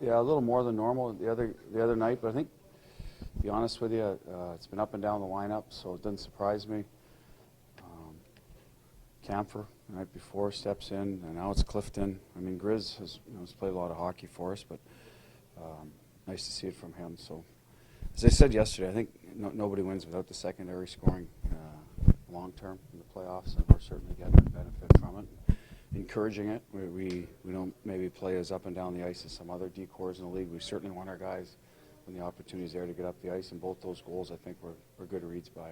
Yeah, a little more than normal the other night, but I think, to be honest with you, it's been up and down the lineup, so it doesn't surprise me. Camphor the night before steps in, and now it's Clifton. I mean, Grizz has played a lot of hockey for us, but nice to see it from him. So, as I said yesterday, I think nobody wins without the secondary scoring long term in the playoffs, and we're certainly getting the benefit from it. Encouraging it. We don't maybe play as up and down the ice as some other D-cores in the league. We certainly want our guys, when the opportunity is there, to get up the ice, and both those goals, I think, were good reads by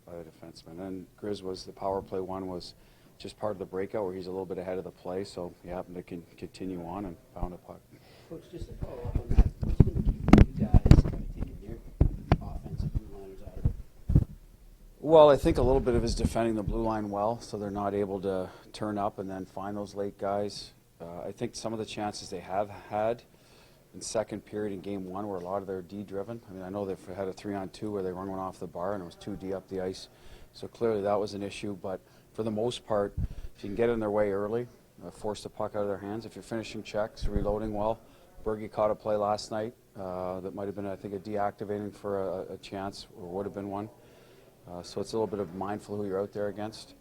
the defenseman. And Grizz was the power play one was just part of the breakout where he's a little bit ahead of the play, so he happened to continue on and found a puck. Coach, just to follow up on that, what's been the key for you guys kind of taking your offensive blue liners out of it? Well, I think a little bit of his defending the blue line well, so they're not able to turn up and then find those late guys. I think some of the chances they have had in second period in game one were a lot of their D-driven. I mean, I know they've had a 3-on-2 where they run one off the bar and it was 2D up the ice. So clearly that was an issue, but for the most part, if you can get in their way early, force the puck out of their hands. If you're finishing checks, reloading well. Bergie caught a play last night that might have been, I think, a deactivating for a chance, or would have been one. So it's a little bit of mindful who you're out there against.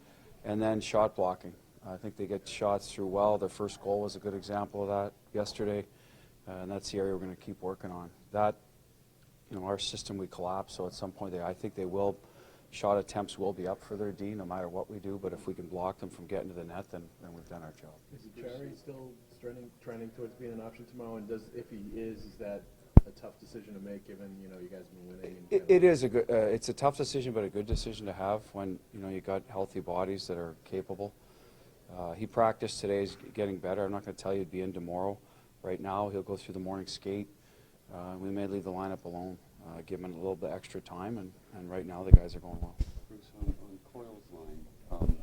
And then shot blocking. I think they get shots through well. Their first goal was a good example of that yesterday. And that's the area we're going to keep working on. That, our system would collapse, so at some point I think they will, shot attempts will be up for their D no matter what we do, but if we can block them from getting to the net, then we've done our job. Is Cherry still trending towards being an option tomorrow? And if he is that a tough decision to make given, you guys have been winning? And it is a good, it's a tough decision, but a good decision to have when, you got healthy bodies that are capable. He practiced today, he's getting better. I'm not going to tell you he'd be in tomorrow. Right now, he'll go through the morning skate. We may leave the lineup alone, give him a little bit extra time, and right now the guys are going well. Bruce, on Coyle's line,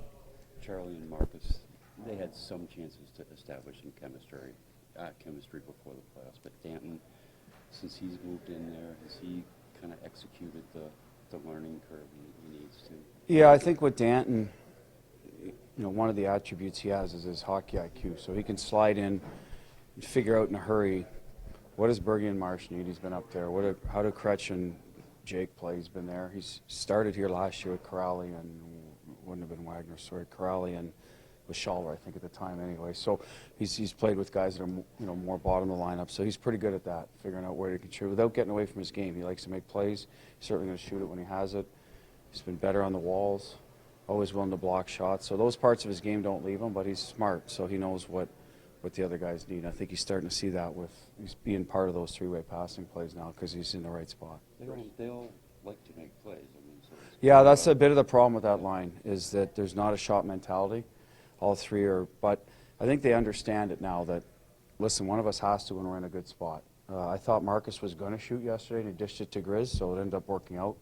Charlie and Marcus, they had some chances to establish some chemistry before the playoffs, but Danton, since he's moved in there, has he kind of executed the learning curve he needs to? Yeah, I think with Danton, one of the attributes he has is his hockey IQ, so he can slide in and figure out in a hurry what does Bergie and Marsh need. He's been up there. How do Kretsch and Jake play? He's been there. He's started here last year with Corrali and wouldn't have been Wagner. Sorry, Corrali and with Schaller, I think at the time anyway. So he's played with guys that are more bottom of the lineup. So he's pretty good at that, figuring out where to contribute without getting away from his game. He likes to make plays. He's certainly going to shoot it when he has it. He's been better on the walls. Always willing to block shots. So those parts of his game don't leave him, but he's smart, so he knows what the other guys need. I think he's starting to see that with he's being part of those three-way passing plays now because he's in the right spot. They all like to make plays. Yeah, that's a bit of the problem with that line is that there's not a shot mentality. All three are, but I think they understand it now that, listen, one of us has to when we're in a good spot. I thought Marcus was going to shoot yesterday and he dished it to Grizz, so it ended up working out.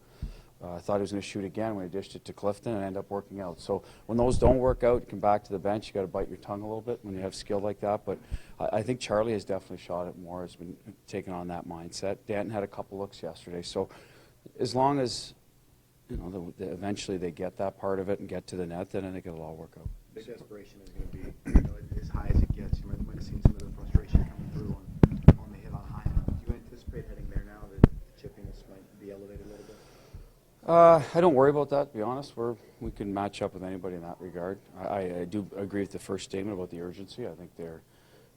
I thought he was going to shoot again when he dished it to Clifton and ended up working out. So when those don't work out, you come back to the bench. You got to bite your tongue a little bit when you have skill like that. But I think Charlie has definitely shot it more. Has been taking on that mindset. Danton had a couple looks yesterday. So as long as eventually they get that part of it and get to the net, then I think it'll all work out. Big desperation is going to be as high as it gets. You might have seen some of the frustration coming through on the hit on high end. Do you anticipate heading there now that the chippiness might be elevated a little bit? I don't worry about that, to be honest. We can match up with anybody in that regard. I do agree with the first statement about the urgency. I think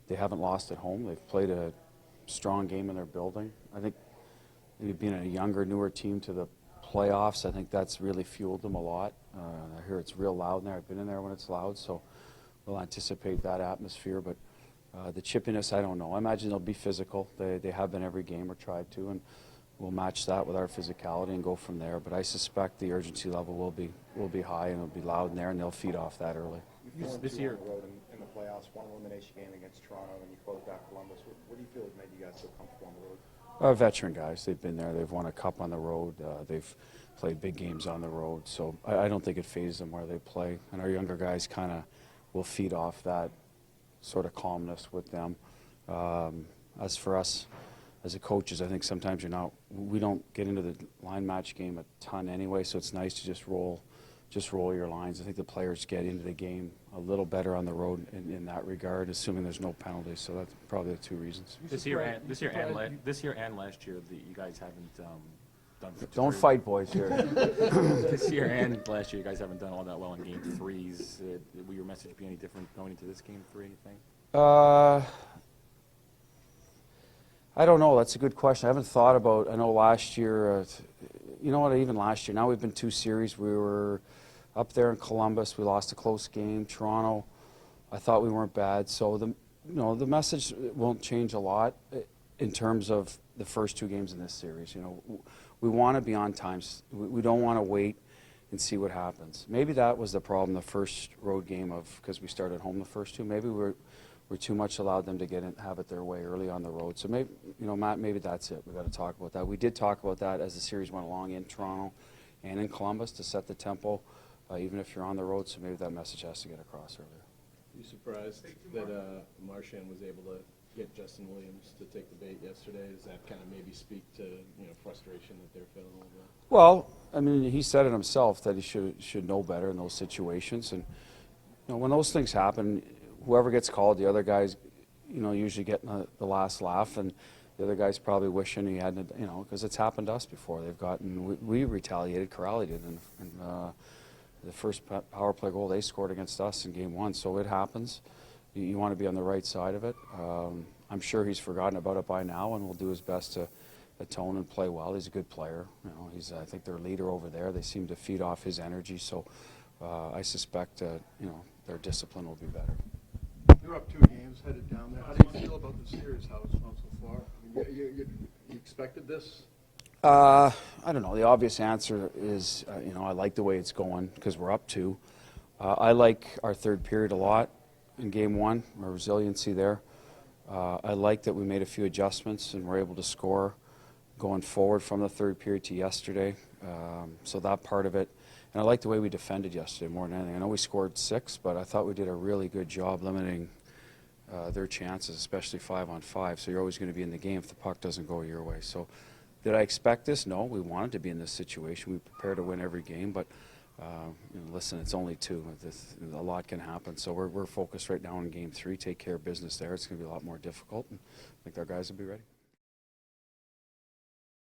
they haven't lost at home. They've played a strong game in their building. I think they've been a younger, newer team to the playoffs. I think that's really fueled them a lot. I hear it's real loud in there. I've been in there when it's loud, so we'll anticipate that atmosphere. But the chippiness, I don't know. I imagine they'll be physical. They have been every game or tried to, and we'll match that with our physicality and go from there. But I suspect the urgency level will be high and it'll be loud in there, and they'll feed off that early. This year, on the road in the playoffs, one elimination game against Toronto, and you closed out Columbus. What do you feel has made you guys so comfortable on the road? Veteran guys. They've been there. They've won a cup on the road. They've played big games on the road. So I don't think it phases them where they play. And our younger guys kind of will feed off that sort of calmness with them. As for us, as a coaches, I think sometimes we don't get into the line match game a ton anyway, so it's nice to just roll just roll your lines. I think the players get into the game a little better on the road in that regard, assuming there's no penalties. So that's probably the two reasons. This year and last year, you guys haven't done. Don't fight, boys, here. This year and last year, you guys haven't done all that well in game threes. Will your message be any different going into this game three? You think? I don't know. That's a good question. I haven't thought about. I know last year. You know what? Even last year. Now we've been 2 series. We were up there in Columbus. We lost a close game. Toronto. I thought we weren't bad. So the message won't change a lot in terms of the first 2 games in this series. We want to be on time. We don't want to wait and see what happens. Maybe that was the problem the first road game because we started home the first 2. Maybe we're too much allowed them to get in, have it their way early on the road. So maybe, Matt, maybe that's it. We've got to talk about that. We did talk about that as the series went along in Toronto and in Columbus to set the tempo, even if you're on the road. So maybe that message has to get across earlier. You surprised that Marchand was able to get Justin Williams to take the bait yesterday? Does that kind of maybe speak to frustration that they're feeling a little bit? Well, I mean, he said it himself that he should know better in those situations, and when those things happen, whoever gets called, the other guys, usually getting the last laugh, and the other guy's probably wishing he hadn't, because it's happened to us before. We retaliated. Corrali did in the first power play goal they scored against us in game 1, so it happens. You want to be on the right side of it. I'm sure he's forgotten about it by now, and will do his best to atone and play well. He's a good player. He's I think their leader over there. They seem to feed off his energy, so I suspect their discipline will be better. You're up 2 games headed down there. How do you feel about the series? How it's gone so far? I mean, you expected this? I don't know. The obvious answer is, I like the way it's going because we're up 2. I like our third period a lot in game 1, our resiliency there. I like that we made a few adjustments and were able to score going forward from the third period to yesterday. So that part of it. And I like the way we defended yesterday more than anything. I know we scored 6, but I thought we did a really good job limiting their chances, especially 5-on-5. So you're always going to be in the game if the puck doesn't go your way. So did I expect this? No, we wanted to be in this situation. We prepare to win every game, but listen, it's only 2. A lot can happen. So we're focused right now on game 3. Take care of business there. It's going to be a lot more difficult, and I think our guys will be ready.